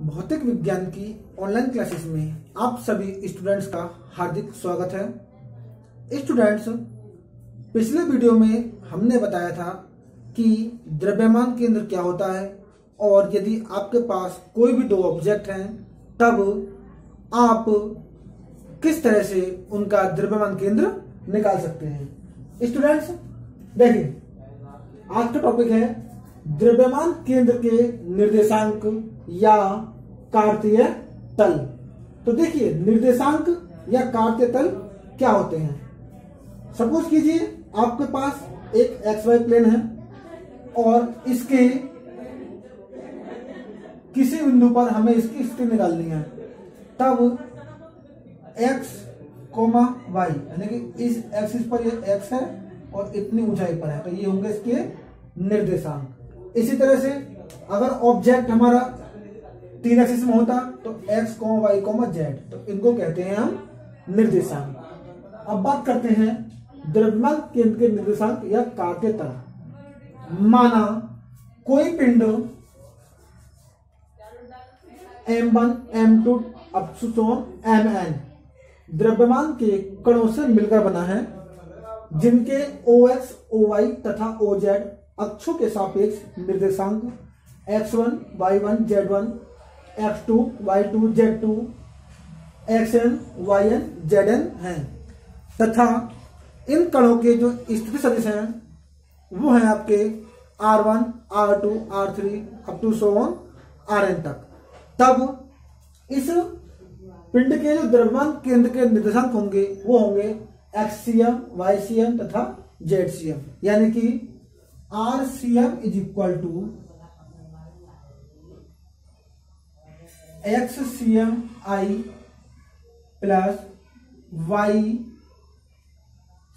भौतिक विज्ञान की ऑनलाइन क्लासेस में आप सभी स्टूडेंट्स का हार्दिक स्वागत है। स्टूडेंट्स, पिछले वीडियो में हमने बताया था कि द्रव्यमान केंद्र क्या होता है और यदि आपके पास कोई भी दो ऑब्जेक्ट हैं तब आप किस तरह से उनका द्रव्यमान केंद्र निकाल सकते हैं। स्टूडेंट्स देखिए, आज का टॉपिक है द्रव्यमान केंद्र के निर्देशांक या कार्तीय तल। तो देखिए, निर्देशांक या कार्तीय तल क्या होते हैं। सपोज कीजिए आपके पास एक XY प्लेन है और इसके किसी बिंदु पर हमें इसकी स्थिति निकालनी है। तब x, y यानी कि इस एक्सिस पर ये x है और इतनी ऊंचाई पर है, तो ये होंगे इसके निर्देशांक। इसी तरह से अगर ऑब्जेक्ट हमारा 3 एक्सिस में होता तो x, y, z, तो इनको कहते हैं हम निर्देशांक। अब बात करते हैं द्रव्यमान केंद्र के निर्देशांक या कार्तीय तल। माना कोई पिंड m1, m2 up to mn द्रव्यमान के कणों से मिलकर बना है, जिनके OX, OY तथा OZ अक्षों के सापेक्ष निर्देशांक x1, y1, z1, x2, y2, z2, xn, yn, zn हैं तथा इन कणों के जो स्थिति सदिश हैं वो हैं आपके r1, r2, r3 up to rn तक। तब इस पिंड के जो द्रव्यमान केंद्र के निर्देशांक होंगे वो होंगे xcm, ycm तथा zcm, यानी कि rcm is equal to xcm I plus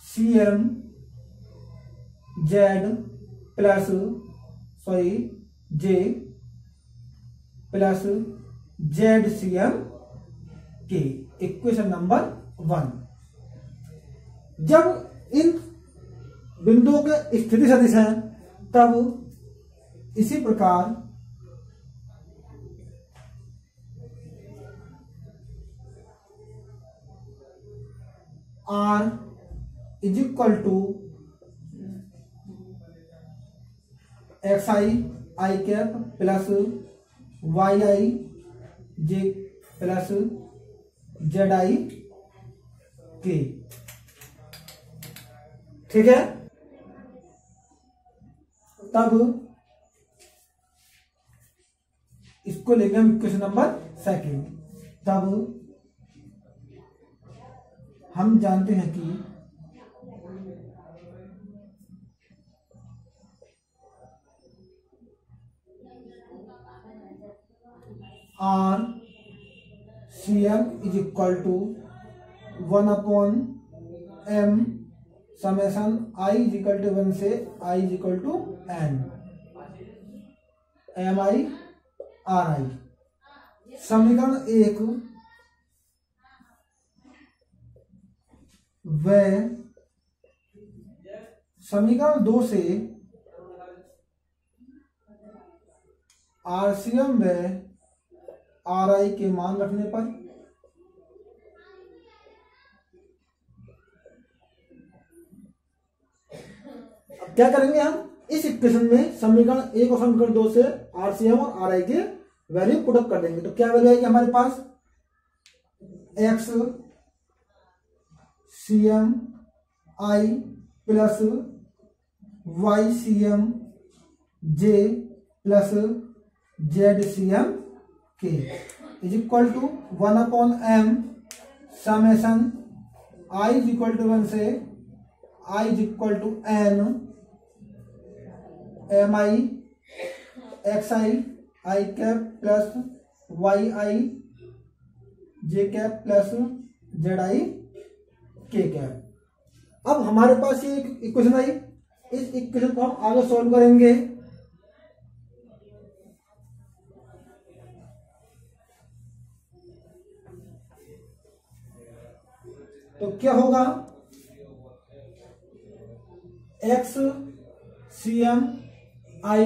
ycm z plus j plus zcm के। Equation number 1। जब इन बिंदुओं के स्थिति सदिश हैं तब इसी प्रकार R is equal to xi I cap plus yi j प्लस zi k। ठीक है। तब इसको लेंगे हम इक्वेशन नंबर 2। तब हम जानते हैं कि R CM is equal to 1/m summation I is equal to 1 से I is equal to n mi ri। समीकरण 1 व समीकरण 2 से RCM व RI के मान रखने पर अब क्या करेंगे, हम इस इक्वेशन में समीकरण 1 और समीकरण 2 से RCM और RI के वैल्यू पुट अप कर देंगे। तो क्या वैल्यू आएगी हमारे पास, x CM I plus yCM j plus zCM k is equal to 1/m summation I is equal to 1 से I is equal to n mi xi I cap plus yi j cap plus zi k cap. अब हमारे पास ये एक equation आई, इस equation को हम आगे solve करेंगे। तो क्या होगा, x CM I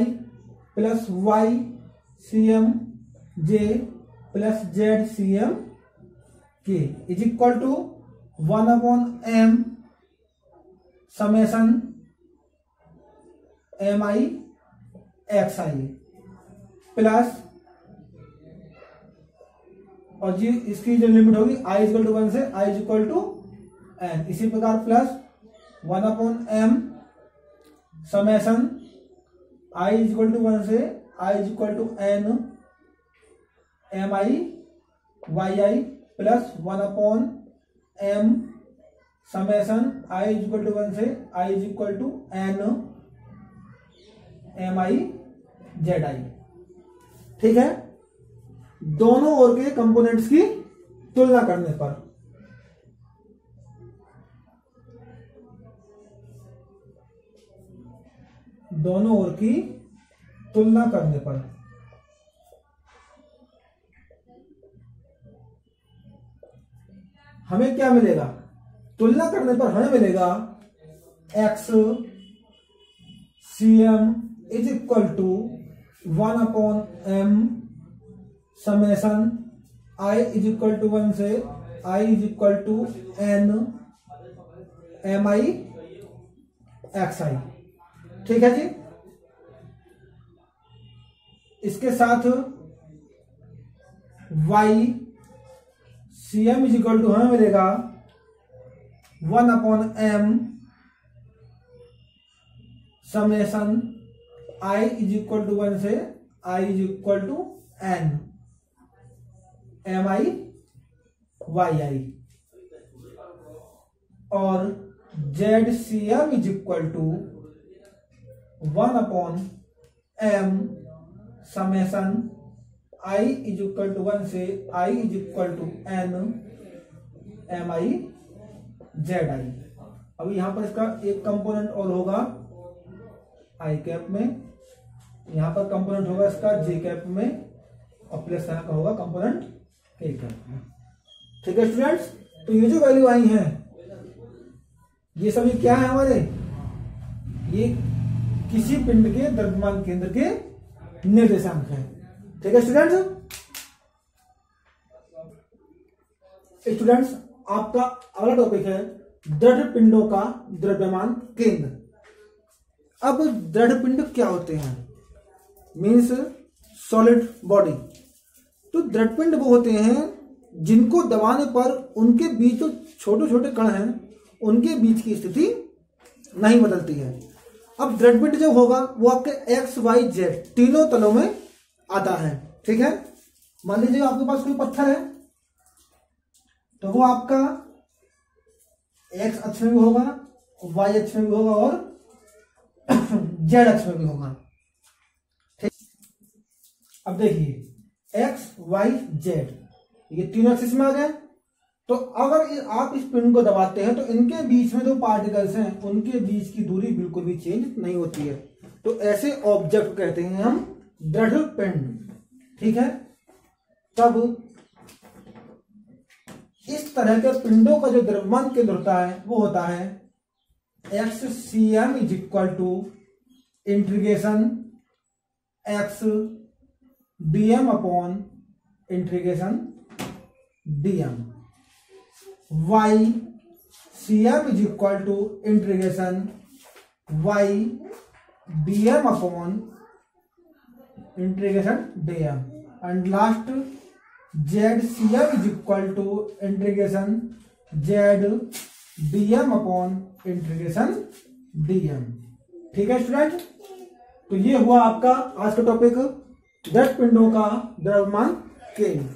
plus y CM J plus Z C M K is equal to 1/m summation mi xi plus, और जी इसकी जो लिमिट होगी i इक्वल टू 1 से i इक्वल टू n, इसी प्रकार plus 1/m summation i equal to 1 से i equal to n mi yi plus 1/m summation i equal to 1 से i equal to n mi zi। ठीक है, दोनों ओर के components की तुलना करने पर हमें क्या मिलेगा? तुलना करने पर हमें मिलेगा x cm is equal to 1/m summation i is equal to 1 से i is equal to n mi xi। ठीक है जी, इसके साथ y cm is equal to हमें मिलेगा 1/m summation i is equal to 1 से i is equal to n mi yi, और zcm is equal to 1/m summation i is equal to 1 से i is equal to n mi zi। अब यहां पर इसका एक कंपोनेंट और होगा i कैप में, यहां पर कंपोनेंट होगा इसका j कैप में, और प्लस यहां का होगा कंपोनेंट k कैप में। ठीक है स्टूडेंट्स, तो ये जो वैल्यू आई है ये सभी क्या है हमारे, ये किसी पिंड के द्रव्यमान केंद्र के निर्देशांक है। ठीक है स्टूडेंट्स, आपका अगला टॉपिक है दृढ़ पिंडों का द्रव्यमान केंद्र। अब दृढ़ पिंड क्या होते हैं, मीन्स सॉलिड बॉडी। तो दृढ़ पिंड वो होते हैं जिनको दबाने पर उनके बीच जो छोटे छोटे कण हैं उनके बीच की स्थिति नहीं बदलती है। अब दृढ़ पिंड जो होगा वो आपके एक्स वाई जेड तीनों तलों में आता है। ठीक है, मान लीजिए आपके पास कोई पत्थर है तो वो आपका एक्स अक्ष में भी होगा, वाई अक्ष में भी होगा और जेड अक्ष में भी होगा। ठीक, अब देखिए एक्स वाई जेड ये तीनों एक्सिस में आ गए। तो अगर आप इस पिंड को दबाते हैं तो इनके बीच में जो पार्टिकल्स हैं उनके बीच की दूरी बिल्कुल भी चेंज नहीं होती है। तो ऐसे ऑब्जेक्ट कहते हैं हम दृढ़ पिंड। ठीक है, तब इस तरह के पिंडों का जो द्रव्यमान केंद्र होता है वो होता है X C M is equal to integration X D M upon integration D M, Y C M is equal to integration Y D M upon integration D M, and last Z C M is equal to integration Z D M upon integration D M. ठीक है student, तो ये हुआ आपका आज का topic दृढ़ पिंडों का द्रव्यमान केंद्र।